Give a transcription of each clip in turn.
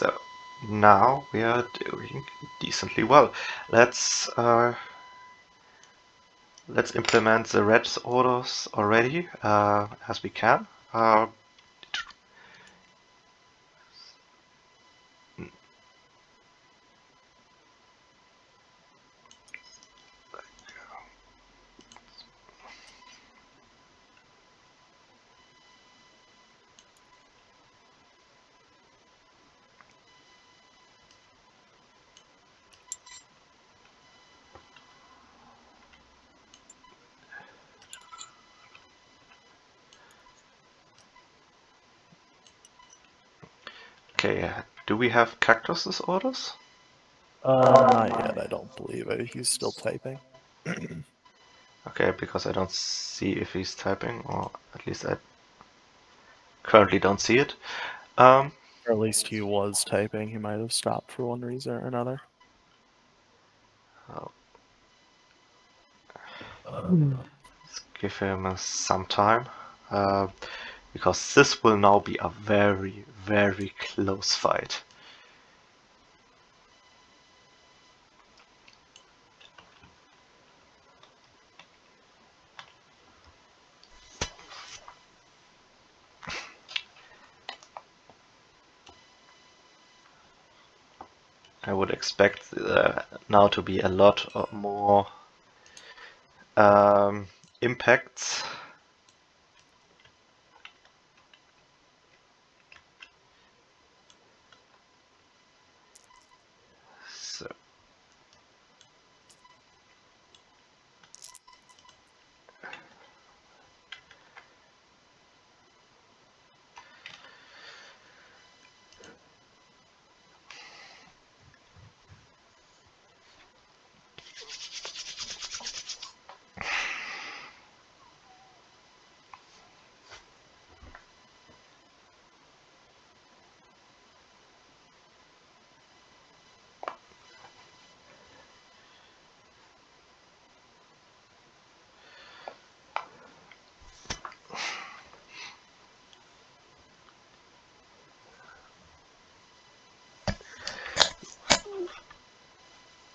So now we are doing decently well. Let's implement the red orders already as we can. Okay, do we have Cactus's orders? Not yet, I don't believe it. He's still typing. Okay, because I don't see if he's typing, or at least I currently don't see it. Or at least he was typing. He might have stopped for one reason or another. Let's give him some time, because this will now be a very, very close fight. I would expect now to be a lot more impacts. So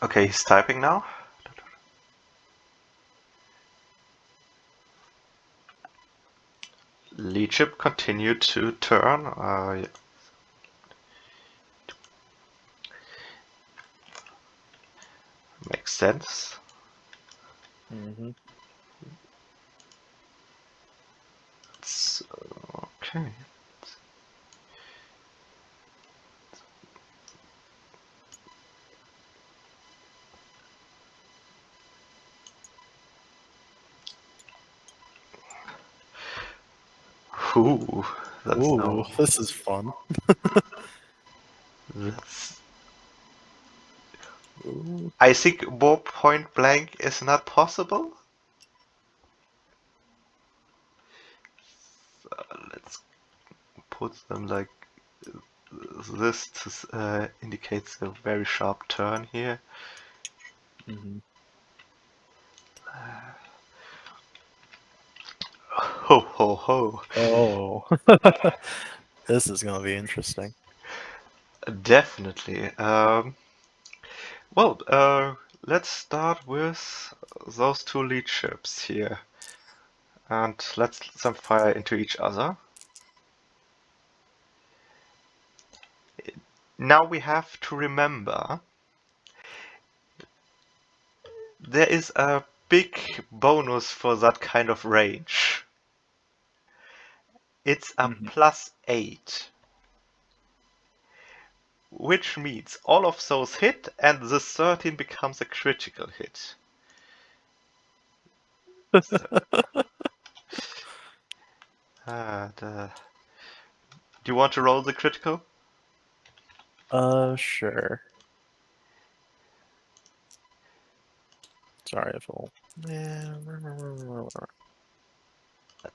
okay, he's typing now. Lead ship continued to turn. Makes sense. Mm-hmm. It's, okay. Ooh, that's Ooh, no. this is fun. That's. Ooh. I think more point blank is not possible. So let's put them like this to indicates a very sharp turn here. Mm-hmm. Ho ho ho! Oh, this is gonna be interesting. Definitely. Well, let's start with those two lead ships here, and let's let them fire into each other. Now we have to remember there is a big bonus for that kind of range. It's a Mm-hmm. +8. Which means all of those hit and the 13 becomes a critical hit. So, do you want to roll the critical? Sure. Sorry if I'll...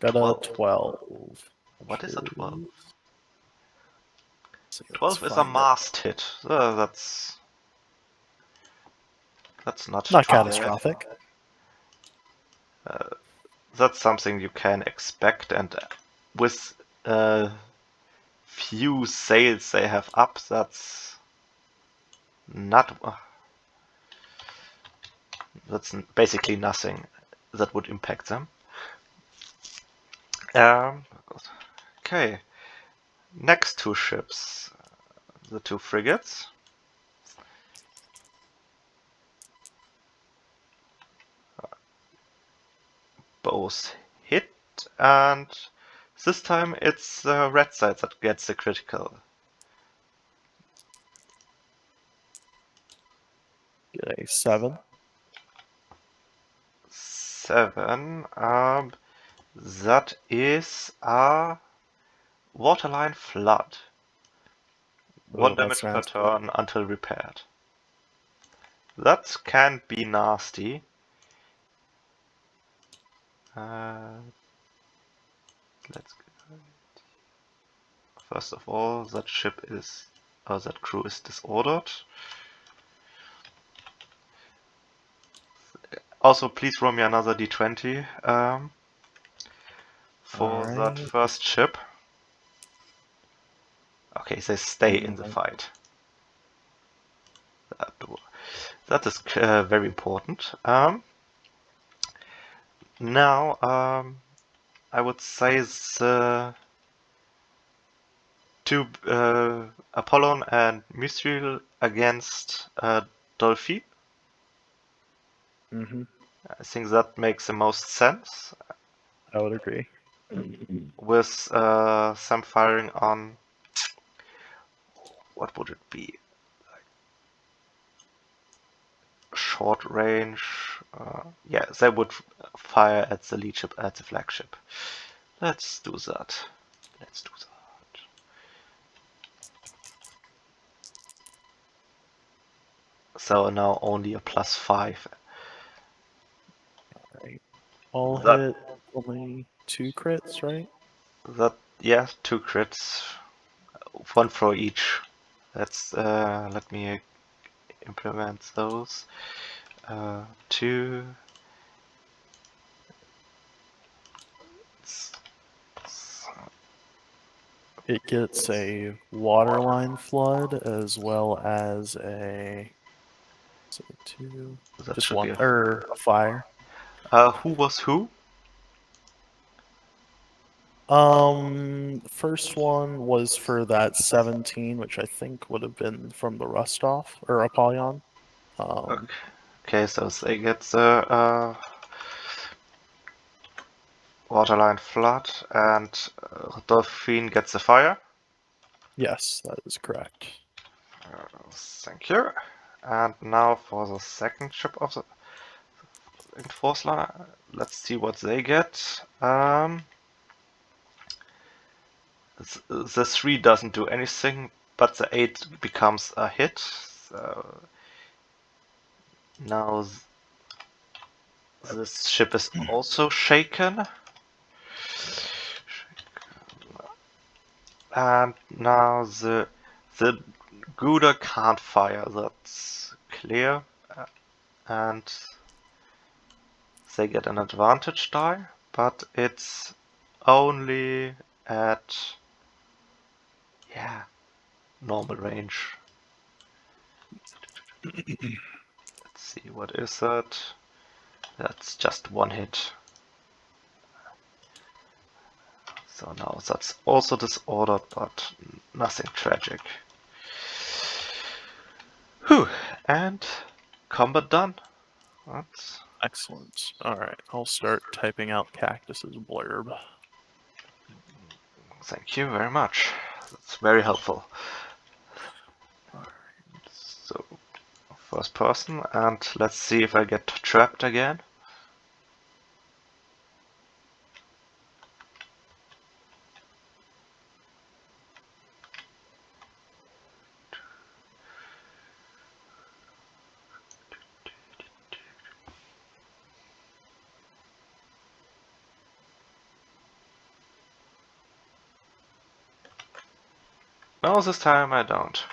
Got a 12. What is a 12? See, 12 is a find it. mast hit. That's not Not too catastrophic. bad. That's something you can expect, and with few sails they have up, that's not. That's basically nothing that would impact them. Okay, next two ships, the two frigates. Both hit, and this time it's the red side that gets the critical. Get a 7. 7. That is a waterline flood. Oh, 1 that's damage per nasty. turn until repaired. That can be nasty. Let's first of all, that crew is disordered. Also, please roll me another d20 for that Alright. first ship. Okay, they stay in the fight. That is very important. Now, I would say the two Apollon and Mistral against Dolphin. Mm-hmm. I think that makes the most sense. I would agree. With some firing on, what would it be? Like short range. Yeah, they would fire at the lead ship, at the flagship. Let's do that. Let's do that. So now only a +5. Alright. All That hit only 2 crits, right? yeah, 2 crits, 1 for each. Let's let me implement those. 2. It gets a waterline flood as well as a 2, That just should be one, or a fire. who was who? First one was for that 17, which I think would have been from the rust off, or Apollyon. Okay, so they get the waterline flood, and Dolphin gets the fire. Yes, that is correct. Thank you. And now for the second ship of the Enforcer, let's see what they get. The 3 doesn't do anything, but the 8 becomes a hit. So now this ship is also shaken. And now the Gouda can't fire, that's clear. And they get an advantage die, but it's only at, yeah, normal range. Let's see, what is that? That's just 1 hit. So now that's also disordered, but nothing tragic. Whew, and combat done. That's Excellent. Alright, I'll start typing out Cactus's blurb. Thank you very much. That's very helpful. So, first person, and let's see if I get trapped again. No, this time I don't.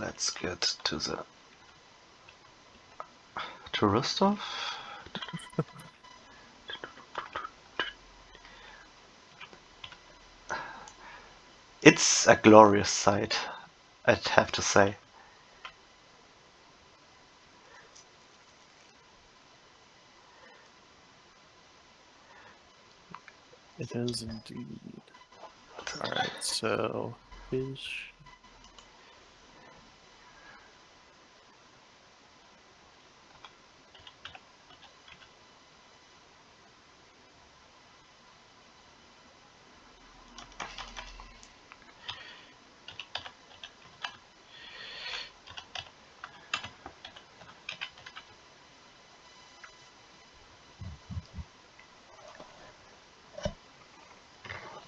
let's get to Rostov. It's a glorious sight, I'd have to say. It is indeed. All right, so his.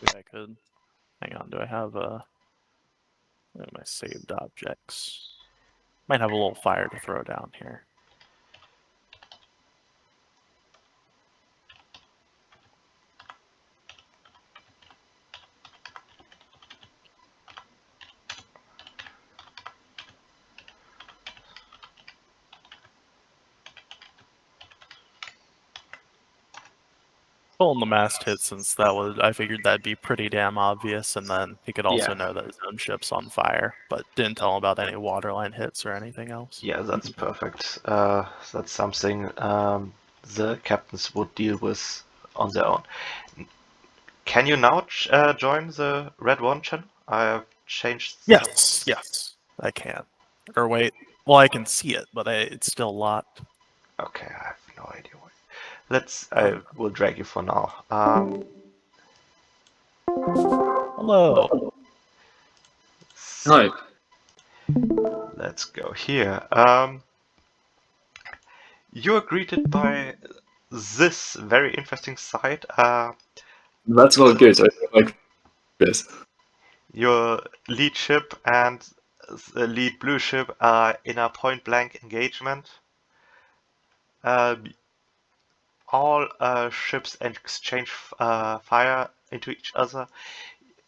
Maybe I could. Hang on, do I have my saved objects? Might have a little fire to throw down here. Pulling the mast hit since I figured that'd be pretty damn obvious, and then he could also know that his own ship's on fire, but didn't tell him about any waterline hits or anything else. Yeah, that's perfect. That's something the captains would deal with on their own. Can you now join the Red One channel? I have changed. Yes, I can. Or wait, well, I can see it, but it's still locked. Okay, I have no idea why. I will drag you for now. Hello. Hi. Let's go here. You are greeted by this very interesting sight. That's not good. I don't like this. Your lead ship and the lead blue ship are in a point-blank engagement. All ships exchange fire into each other.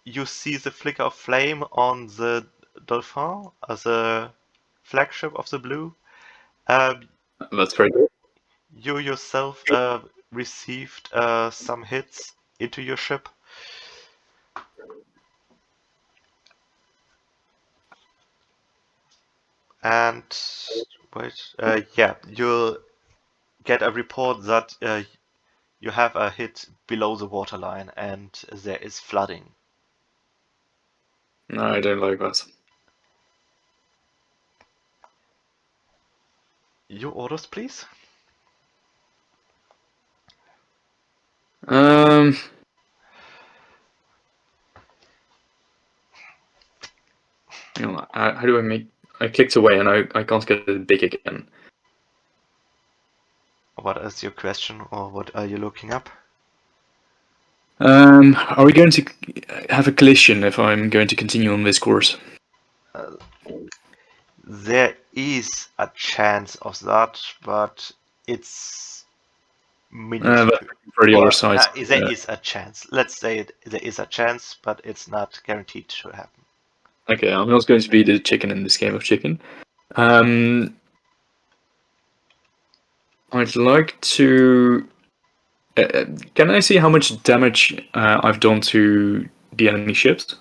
You see the flicker of flame on the Dauphin, the flagship of the blue. That's very good. You yourself received some hits into your ship. And wait, yeah, you'll get a report that you have a hit below the waterline and there is flooding. No, I don't like that. Your orders, please. Um, you know, how do I make? I clicked away and I can't get it big again. What is your question or what are you looking up? Are we going to have a collision if I'm going to continue on this course? There is a chance of that, but it's minuscule. That's for the other side. There is a chance. Let's say there is a chance, but it's not guaranteed to happen. Okay, I'm not going to be the chicken in this game of chicken. I'd like to. Can I see how much damage I've done to the enemy ships?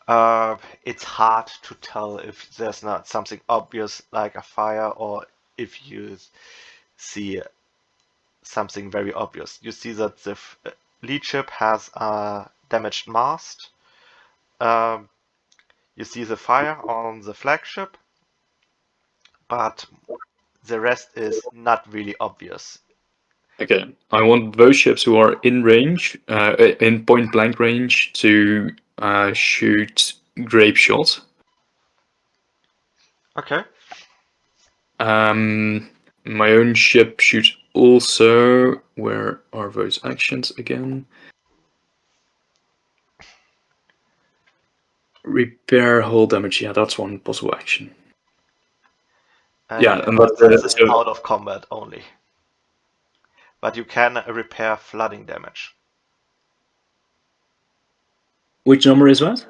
It's hard to tell if there's not something obvious like a fire or if you see something very obvious. You see that the lead ship has a damaged mast. You see the fire on the flagship, but the rest is not really obvious. Okay, I want those ships who are in range, in point blank range, to shoot grape shot. Okay. My own ship shoots also. Where are those actions again? Repair hull damage. Yeah, that's one possible action. Yeah, and that's out of combat only. But you can repair flooding damage. Which number is that?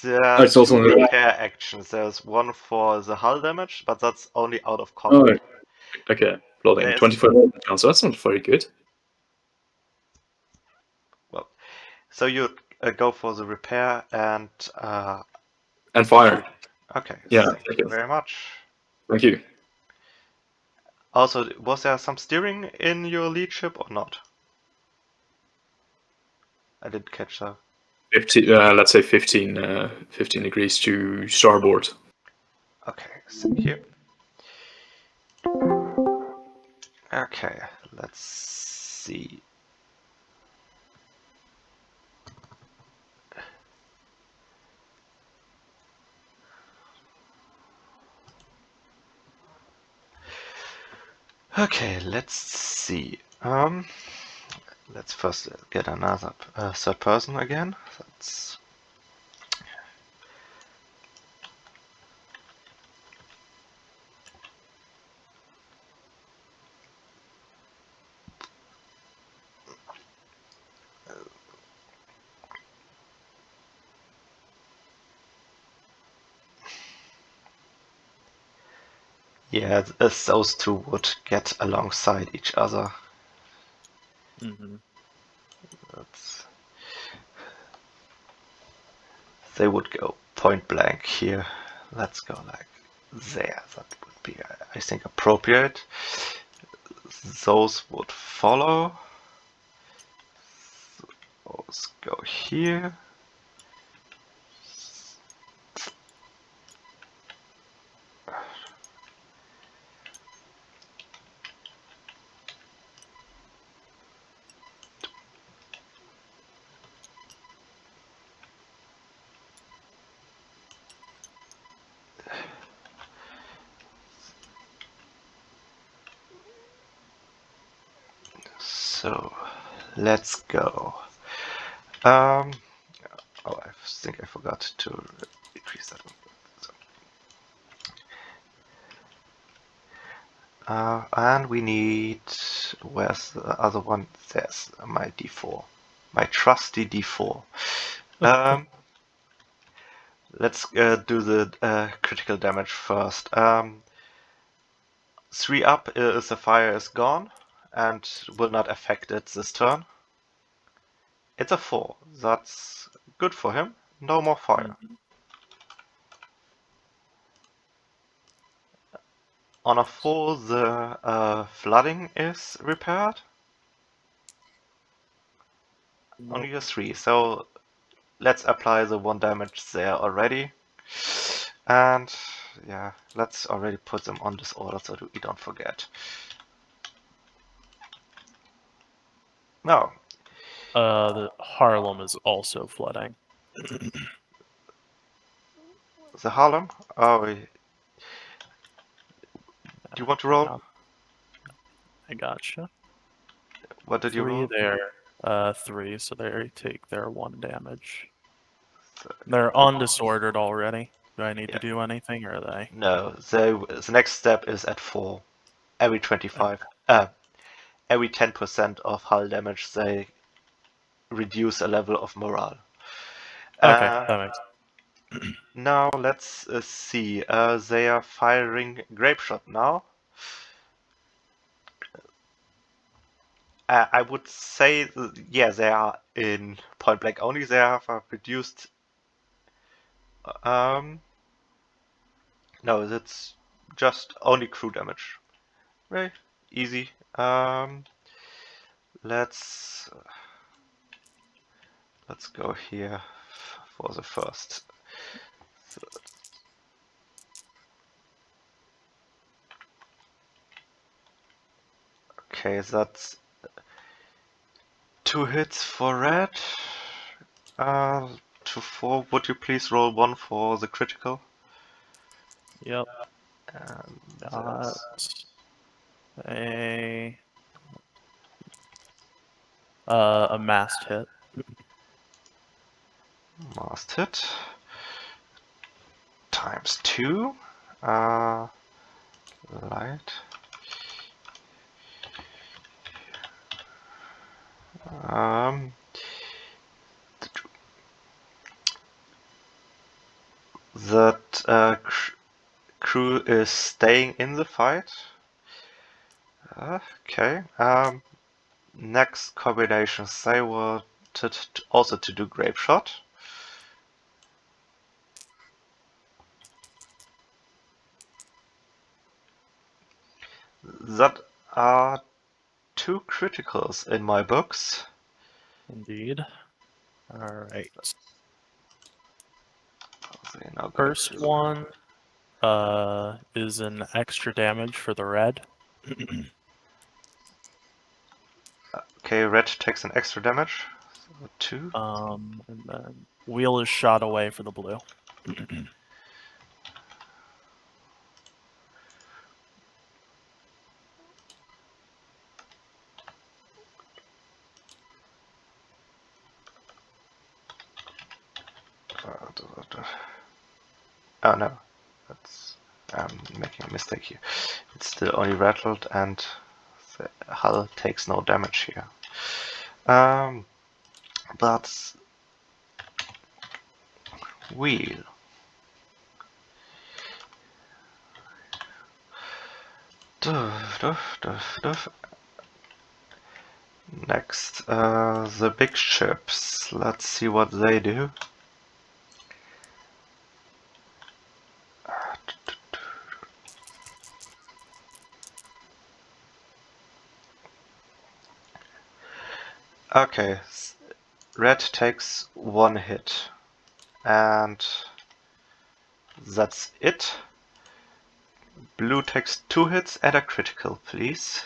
There Oh, are it's also two on the repair actions. There's one for the hull damage, but that's only out of Oh, combat. okay. Flooding. There's 25 chance. That's not very good. well, so you go for the repair and fire. okay. Yeah, Thank thank you you. very much. Thank you. Also, was there some steering in your lead ship or not? I didn't catch that. 50, let's say 15, 15 degrees to starboard. Okay, thank you. Okay, let's see. Okay, let's see. Let's first get another third person again. That's yeah, those two would get alongside each other. Mm-hmm. They would go point blank here. Let's go like there. That would be, I think, appropriate. Those would follow. Those go here. So let's go. Oh, I think I forgot to decrease that one. And we need, where's the other one? There's my D4, my trusty D4. Let's do the critical damage first. 3 up is the fire is gone and will not affect it this turn. It's a 4. That's good for him. No more fire. Mm-hmm. On a 4, the flooding is repaired. Nope. Only a 3, so let's apply the 1 damage there already. And yeah, let's already put them on this order so we don't forget. No, The Harlem is also flooding. the Harlem. Oh, do you want to roll? I gotcha. What did you 3 roll? there. 3, so they take their 1 damage. They're undisordered already. Do I need to do anything, or are they? No, the next step is at 4. Every 25. Every 10% of hull damage, they reduce a level of morale. Okay, that makes Now let's see. They are firing grape shot now. I would say, yeah, they are in point blank only. They have reduced. No, that's just only crew damage. Very easy. Let's go here for the first. Okay, that's 2 hits for red. To 4. Would you please roll 1 for the critical? Yep. And Got a mast hit. mast hit times 2. Light. Um, That crew is staying in the fight. Okay. Next combinations, they wanted also to do grape shot. That are 2 criticals in my books. Indeed. All right. Now First one is an extra damage for the red. Okay, red takes an extra damage. So 2. And then wheel is shot away for the blue. Oh no, I'm making a mistake here. It's still only rattled and the hull takes no damage here. But wheel. Next, the big ships. Let's see what they do. Okay, red takes 1 hit, and that's it. Blue takes 2 hits and a critical, please.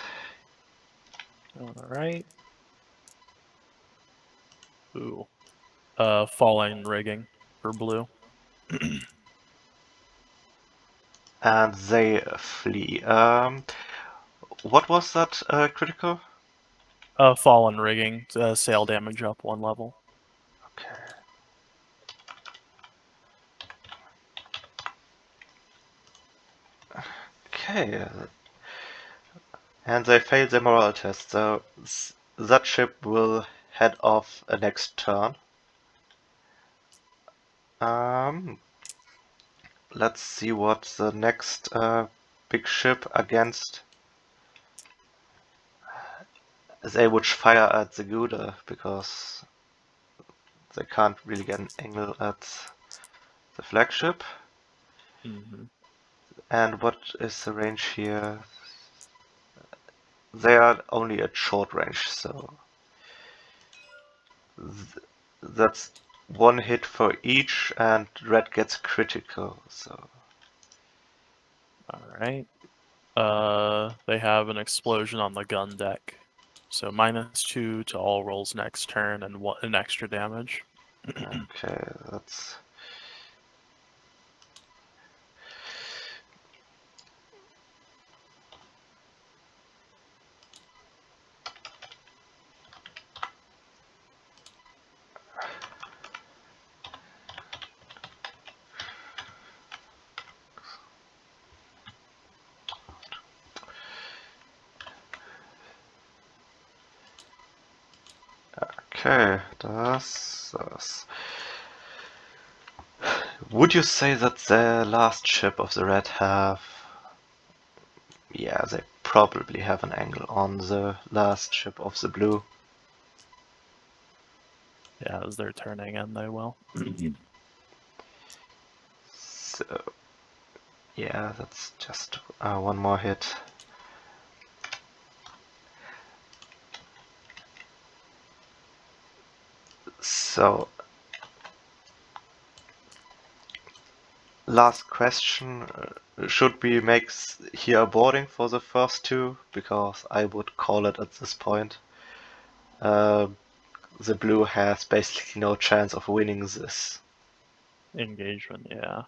Alright. Ooh. Falling rigging for blue. And they flee. What was that critical? Fallen rigging. Sail damage up 1 level. Okay. Okay. And they failed their morale test, so that ship will head off next turn. Let's see what the next big ship against. They would fire at the Gouda because they can't really get an angle at the flagship. And what is the range here? They are only at short range, so that's 1 hit for each, and red gets critical. So Alright. They have an explosion on the gun deck. So -2 to all rolls next turn and an extra damage. okay, that's. Okay, das. Would you say that the last ship of the red have? Yeah, they probably have an angle on the last ship of the blue. Yeah, as they're turning in, they will. So, yeah, that's just 1 more hit. So, last question. Should we make here a boarding for the first 2? Because I would call it at this point. The blue has basically no chance of winning this. Engagement, yeah.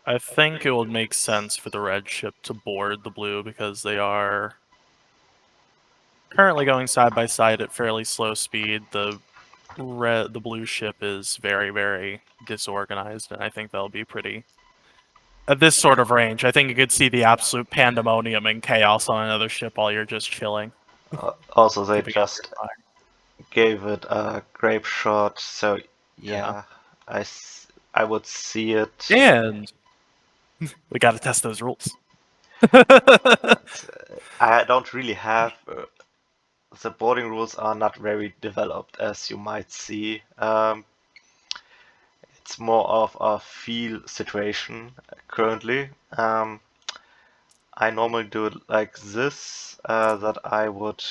I think it would make sense for the red ship to board the blue because they are currently going side by side at fairly slow speed. The blue ship is very, very disorganized, and I think they'll be pretty. At this sort of range, I think you could see the absolute pandemonium and chaos on another ship while you're just chilling. Also, they Keeping up just your fire. gave it a grape shot, so yeah, I would see it. And we got to test those rules. I don't really have. The boarding rules are not very developed, as you might see. It's more of a feel situation currently. I normally do it like this, that I would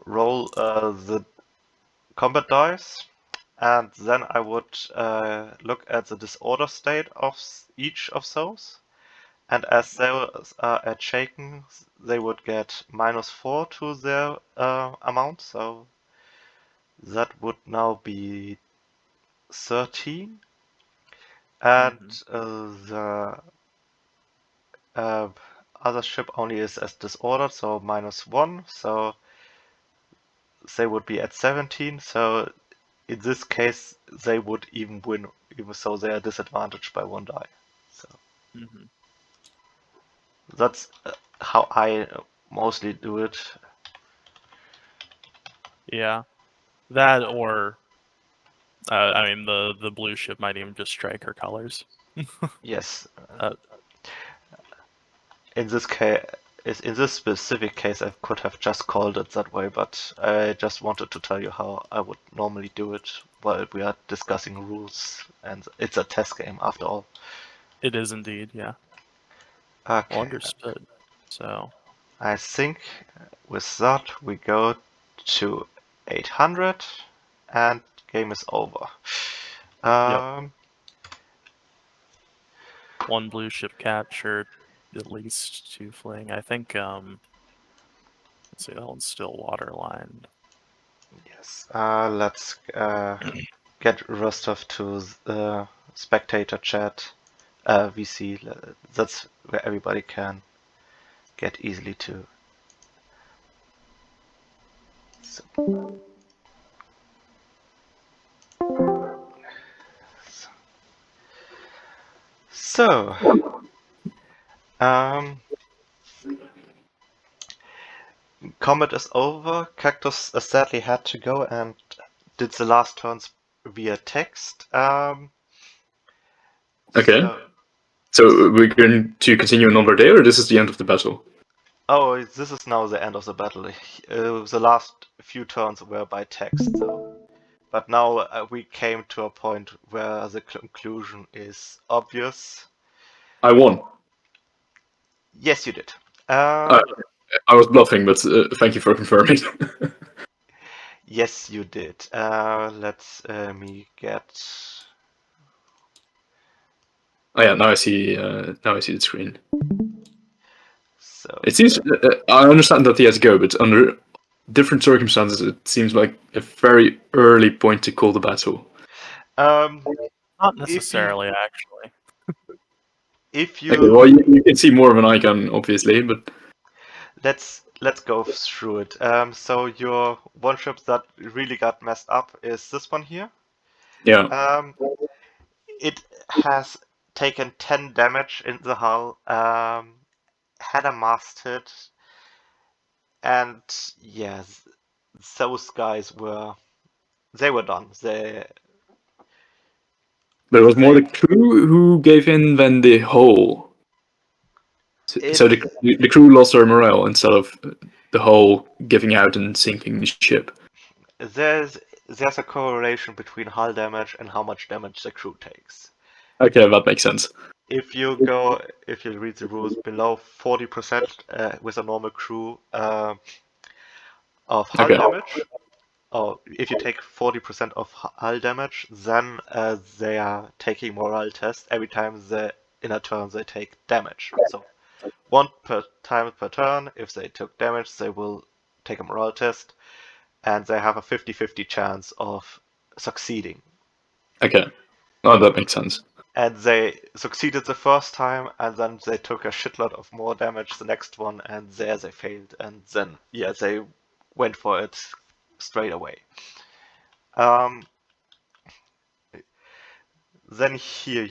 roll the combat dice, and then I would look at the disorder state of each of those. And as they are at shaken, they would get -4 to their amount, so that would now be 13. And the other ship only is as disordered, so -1, so they would be at 17. So in this case, they would even win, even though they are disadvantaged by 1 die. So that's how I mostly do it. Yeah, that or I mean the blue ship might even just strike her colors. Yes. Uh, In this case, in this specific case, I could have just called it that way, but I just wanted to tell you how I would normally do it while we are discussing rules, and it's a test game after all. It is indeed, yeah. Okay, Well understood. So I think with that we go to 800, and game is over. yep, one blue ship captured, at least 2 fling. I think let's see, that one's still waterline. Yes. Let's get Rostov to the spectator chat. VC. That's where everybody can get easily to. So, um, combat is over. Cactus sadly had to go and did the last turns via text. Okay. So we're going to continue another day, or this is the end of the battle? Oh, this is now the end of the battle. The last few turns were by text, though. But now we came to a point where the conclusion is obvious. I won. Yes, you did. I was bluffing, but thank you for confirming. Yes, you did. Let's me get. Oh yeah, now I see. Now I see the screen. So It seems. I understand that he has to go, but under different circumstances, it seems like a very early point to call the battle. Not if you necessarily, actually. if Okay, you well, you can see more of an icon, obviously, but let's go through it. So your one ship that really got messed up is this one here. yeah, It has taken 10 damage in the hull. Had a masthead, and yes, those guys were done. there was more They the crew who gave in than the whole. So it's the crew lost their morale instead of the whole giving out and sinking the ship. there's a correlation between hull damage and how much damage the crew takes. Okay, that makes sense. If you read the rules below 40% with a normal crew of hull Okay, damage, or if you take 40% of hull damage, then they are taking morale test every time in a turn they take damage. So one time per turn, if they took damage, they will take a morale test, and they have a 50-50 chance of succeeding. okay. Oh, that makes sense. And they succeeded the first time, and then they took a shitload of more damage the next one, and there they failed, and then yeah, they went for it straight away. Then here,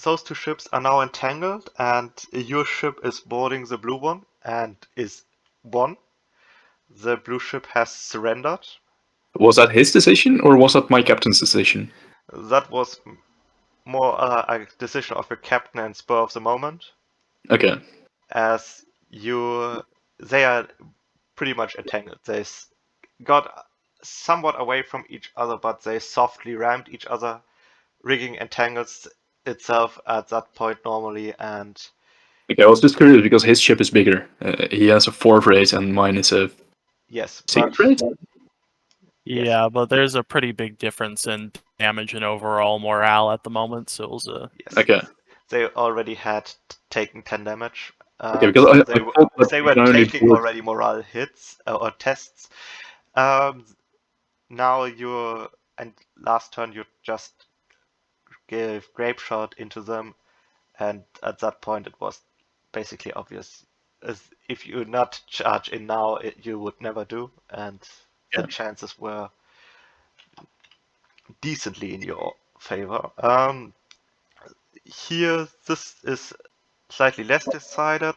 those two ships are now entangled, and your ship is boarding the blue one and is won. The blue ship has surrendered. Was that his decision or was that my captain's decision? That was more a decision of your captain and spur of the moment, Okay. as they are pretty much entangled. They got somewhat away from each other, but they softly rammed each other. Rigging entangles itself at that point normally, and Okay, I was just curious because his ship is bigger. He has a 4 rate and mine is a yes, 6 but rate? yes, Yeah, but there's a pretty big difference in damage and overall morale at the moment, so it was a yes, Okay. they already had taken 10 damage. Okay, because So I thought that they we were can only taking do it. already morale hits or tests. Um, Now and last turn you just gave grape shot into them, and at that point it was basically obvious. As if you not charge in now, you would never do, and the Yeah. chances were decently in your favor. Here, this is slightly less decided.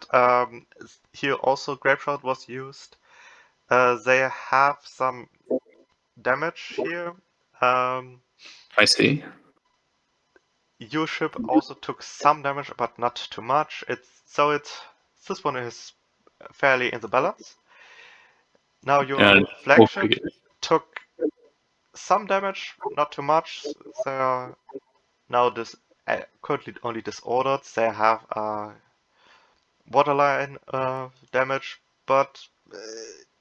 Here also grape shot was used. They have some damage here. Um, I see. Your ship also took some damage, but not too much. This one is fairly in the balance. Now your And flagship took some damage, not too much. They are now currently only disordered. They have waterline damage, but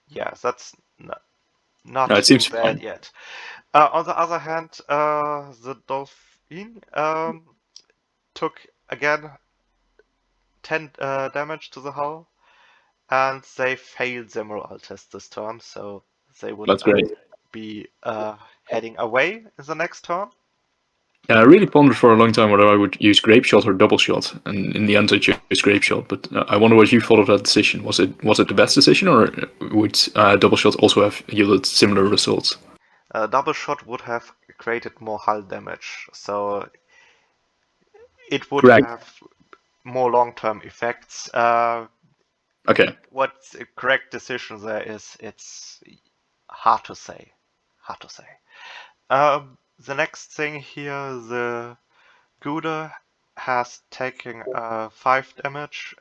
yeah, that's not it too seems bad fine. yet. On the other hand, the Dolphin took again 10 damage to the hull, and they failed their morale test this turn, so they would That's great. be heading away in the next turn. Yeah, I really pondered for a long time whether I would use grape shot or double shot, and in the end I chose grape shot. But I wonder what you thought of that decision. Was it the best decision, or would double shot also have yielded similar results? Double shot would have created more hull damage, so it would Correct. have more long-term effects. Okay. What's the correct decision there is, it's hard to say. Hard to say. The next thing here, the Gouda has taken 5 damage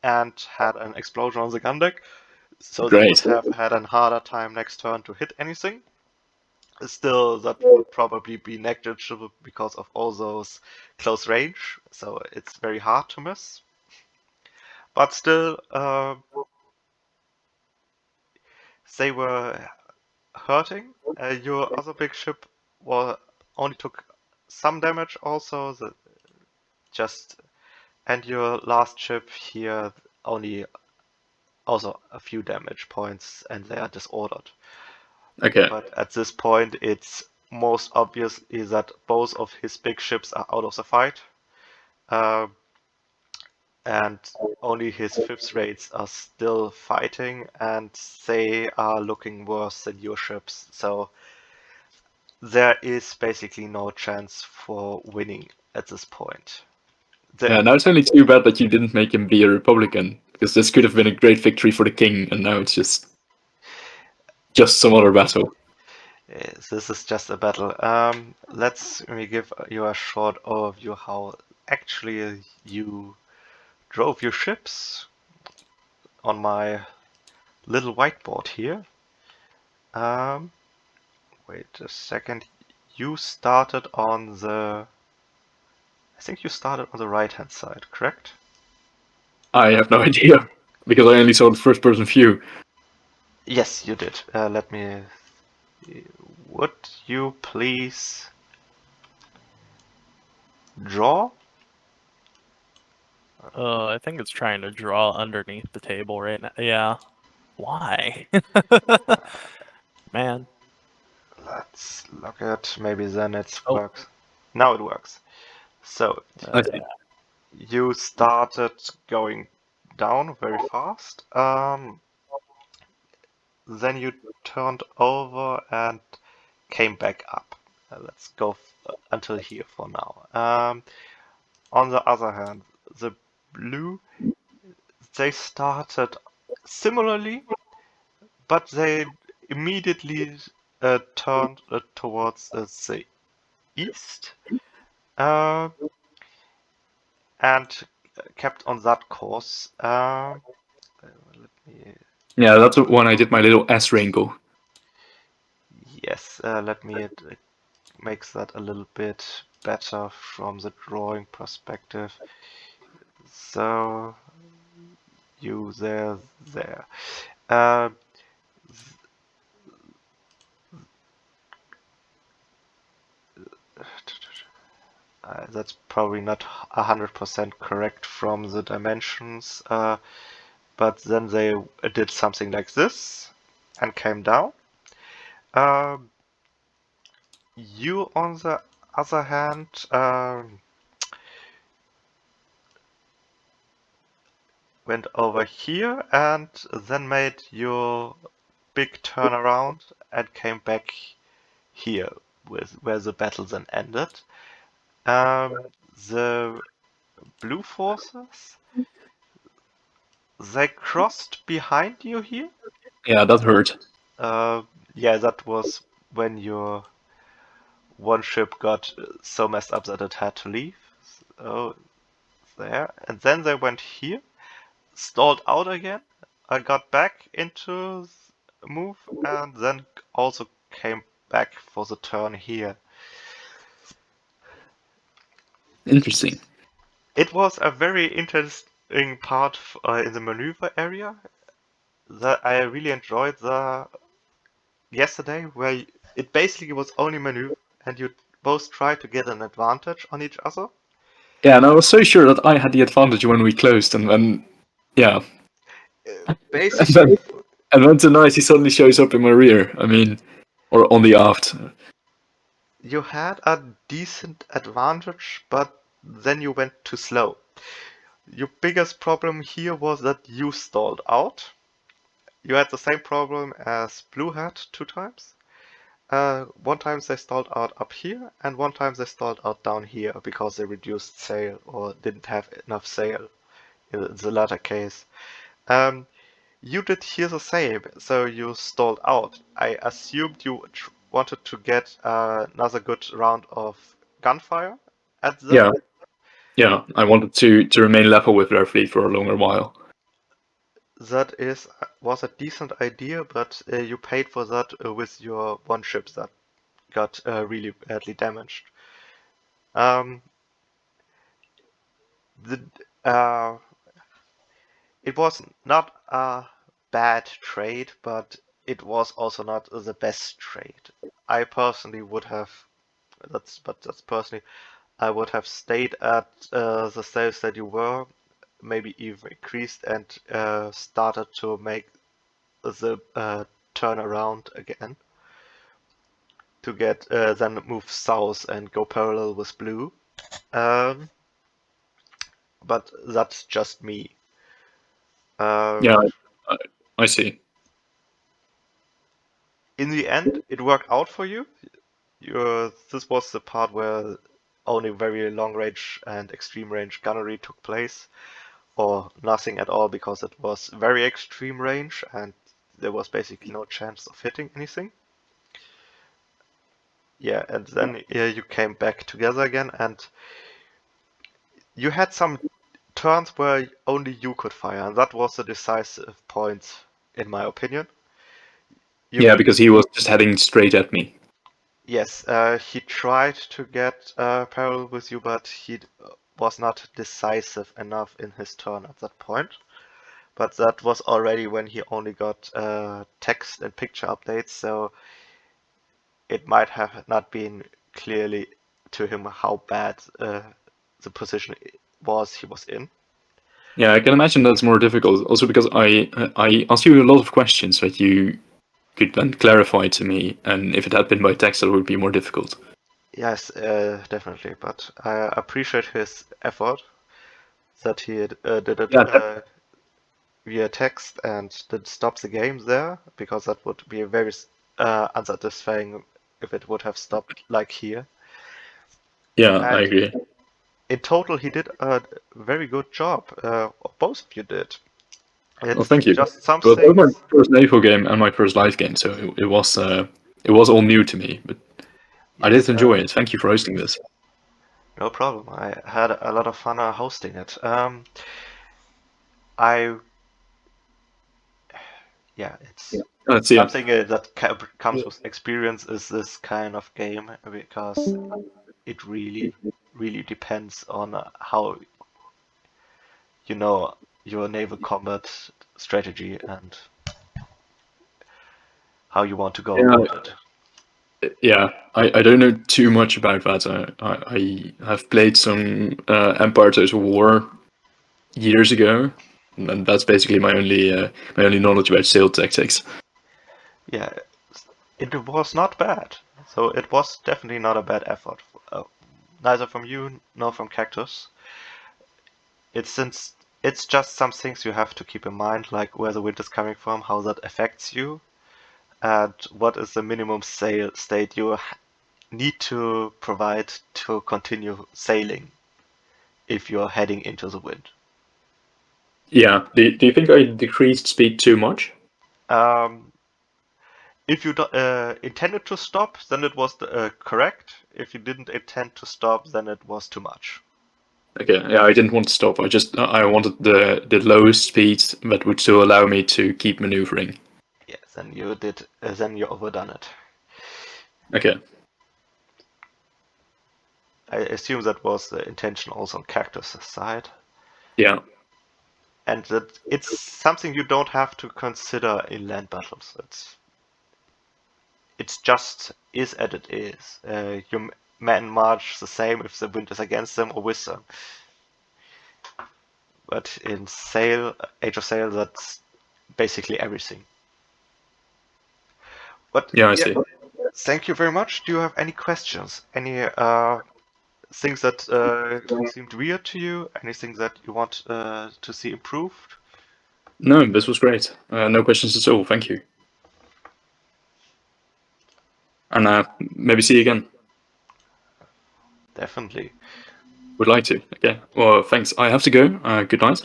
and had an explosion on the gun deck, so they would Great. have had a harder time next turn to hit anything. Still, that would probably be negligible because of all those close range, so it's very hard to miss. But still, they were hurting. Your other big ship only took some damage also, just and your last ship here only also a few damage points, and they are disordered. Okay. But at this point, it's most obvious is that both of his big ships are out of the fight, uh, and only his fifth rates are still fighting, and they are looking worse than your ships. So there is basically no chance for winning at this point. Yeah, now it's only too bad that you didn't make him be a Republican, because this could have been a great victory for the king, and now it's just some other battle. This is just a battle. Let me give you a short overview how actually you drove your ships on my little whiteboard here. Wait a second. You started on the... I think you started on the right-hand side, correct? I have no idea, because I only saw the first person view. Yes, you did. Let me... Would you please draw? I think it's trying to draw underneath the table right now. Yeah. Why? Man. Let's look at... Maybe then it Oh. works. Now it works. So, I see. you started going down very fast. Then you turned over and came back up. Let's go until here for now. On the other hand, the blue, they started similarly, but they immediately turned towards the east, and kept on that course. Let me. Yeah, that's when I did my little S rainbow. Yes, let me makes that a little bit better from the drawing perspective. So you there. Uh, that's probably not 100% correct from the dimensions, but then they did something like this and came down. You, on the other hand, went over here and then made your big turnaround and came back here with where the battle then ended. The blue forces, they crossed behind you here. Yeah, that hurt. Yeah, that was when your one ship got so messed up that it had to leave. So there, and then they went here, stalled out again. I got back into the move, and then also came back for the turn here. Interesting. It was a very interesting part in the maneuver area that I really enjoyed yesterday, where it basically was only maneuver, and you both tried to get an advantage on each other. Yeah, and I was so sure that I had the advantage when we closed, and then, yeah. And Basically, then tonight he suddenly shows up in my rear. I mean, or on the aft. you had a decent advantage, but then you went too slow. Your biggest problem here was that you stalled out. You had the same problem as Blue had 2 times. One time they stalled out up here, and one time they stalled out down here because they reduced sail or didn't have enough sail in the latter case. You did here the same, so you stalled out. I assumed you wanted to get another good round of gunfire at them. Yeah, I wanted to remain level with their fleet for a longer while. That was a decent idea, but you paid for that with your one ship that got really badly damaged. Um, the It was not a bad trade, but it was also not the best trade. I personally would have, that's personally, I would have stayed at the sales that you were, maybe even increased and started to make the turnaround again to get then move south and go parallel with blue. Um, but that's just me. Yeah, I see. In the end, it worked out for you. This was the part where only very long range and extreme range gunnery took place, or nothing at all because it was very extreme range and there was basically no chance of hitting anything. Yeah, and then you came back together again, and you had some turns where only you could fire, and that was the decisive point, in my opinion. Yeah, because he was just heading straight at me. Yes, he tried to get parallel with you, but he was not decisive enough in his turn at that point. But that was already when he only got text and picture updates, so it might have not been clearly to him how bad the position he was in. Yeah, I can imagine that's more difficult. Also because I asked you a lot of questions that you could then clarify to me, and if it had been by text, that would be more difficult. Yes, definitely. But I appreciate his effort that he did it via text and did stop the game there, because that would be very unsatisfying if it would have stopped like here. Yeah, And I agree. in total, he did a very good job. Both of you did. Well, It's thank you. just some Well, that was my things. first naval game and my first live game, so it was it was all new to me, but I Yes, did enjoy it. Thank you for hosting this. no problem. I had a lot of fun hosting it. I yeah, it's Let's see. something that comes with experience is this kind of game because it really, really depends on how you know your naval combat strategy and how you want to go Yeah, about it. yeah. I don't know too much about that. I have played some Empire Total War years ago, and that's basically my only knowledge about sail tactics. Yeah, it was not bad. So it was definitely not a bad effort. Neither from you nor from Cactus. Since it's just some things you have to keep in mind, like where the wind is coming from, how that affects you, and what is the minimum sail state you need to provide to continue sailing if you're heading into the wind. Yeah. Do you think I decreased speed too much? If you intended to stop, then it was correct. If you didn't intend to stop, then it was too much. Okay. Yeah, I didn't want to stop. I wanted the lowest speed that would still allow me to keep maneuvering. Yeah, then you did. Then you overdone it. Okay. I assume that was the intention also on Cactus's side, Yeah. and that it's something you don't have to consider in land battles. It's just is as it is. Your men march the same if the wind is against them or with them. But in Age of Sail, that's basically everything. But Yeah, I see. thank you very much. Do you have any questions? Any things that seemed weird to you? Anything that you want to see improved? No, this was great. No questions at all. Thank you. And maybe see you again. Definitely. Would like to. Okay. Well, thanks. I have to go. Good night.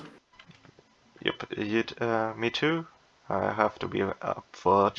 Yep, me too. I have to be up for